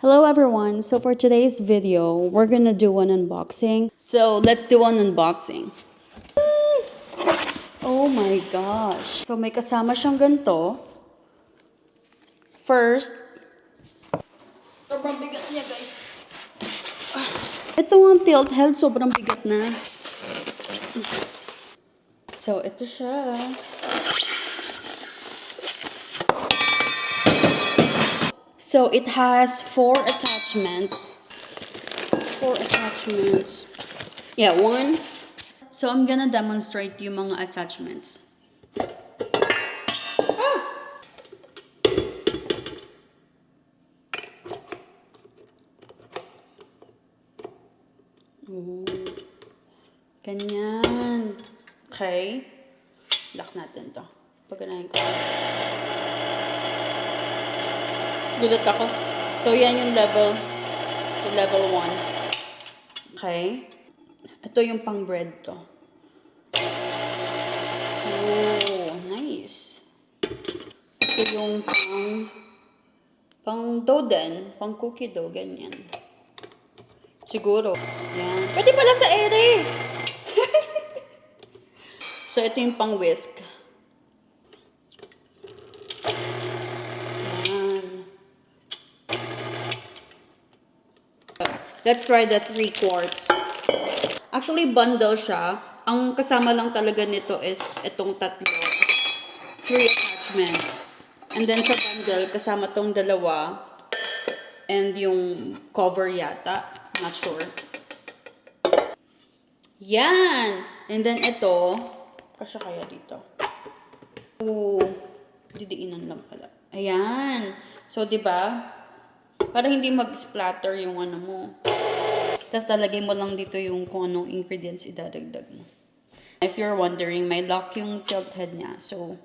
Hello everyone, so for today's video, we're gonna do an unboxing. So let's do an unboxing. Oh my gosh. So may kasama siyang ganito. First, sobrang bigat niya guys. Ito ang tilt head, sobrang bigat na. So ito siya. So it has four attachments. Yeah, one. So I'm gonna demonstrate yung mga attachments. Oh, ganyan. Okay. Lock natin to. Paganahin ko. Gulat ako. So yan yung level 1. Okay. Ito yung pang bread to. Oh, nice. Ito yung pang dough din. Pang cookie dough, ganyan. Siguro. Yan. Pwede pala sa ere. So, ito yung pang whisk. Yan. Let's try the 3/4. Actually, bundle siya. Ang kasama lang talaga nito is itong tatlo. 3 attachments. And then sa bundle, kasama tong dalawa. And yung cover yata. Not sure. Yan! And then ito, kasya kaya dito. Oh, didiinan lang pala. Ayan. So, diba? Para hindi mag-splatter yung ano mo. Tapos talagay mo lang dito yung kung anong ingredients idadagdag mo. If you're wondering, may lock yung tilt head niya. So,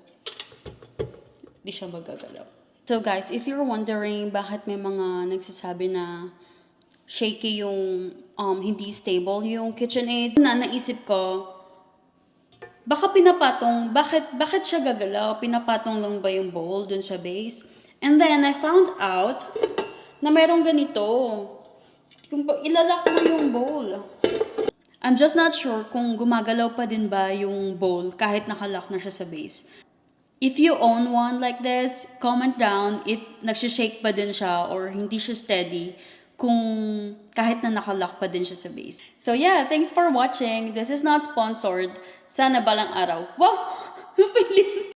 di siya magagalaw. So guys, if you're wondering bakit may mga nagsasabi na shaky yung hindi stable yung KitchenAid, naisip ko, baka pinapatong, bakit siya gagalaw? Pinapatong lang ba yung bowl dun sa base? And then I found out na mayroong ganito. Kung ilalak mo yung bowl. I'm just not sure kung gumagalaw pa din ba yung bowl kahit nakalock na siya sa base. If you own one like this, comment down if nagsishake pa din siya or hindi siya steady kung kahit na nakalock pa din siya sa base. So yeah, thanks for watching. This is not sponsored. Sana balang araw. Wow!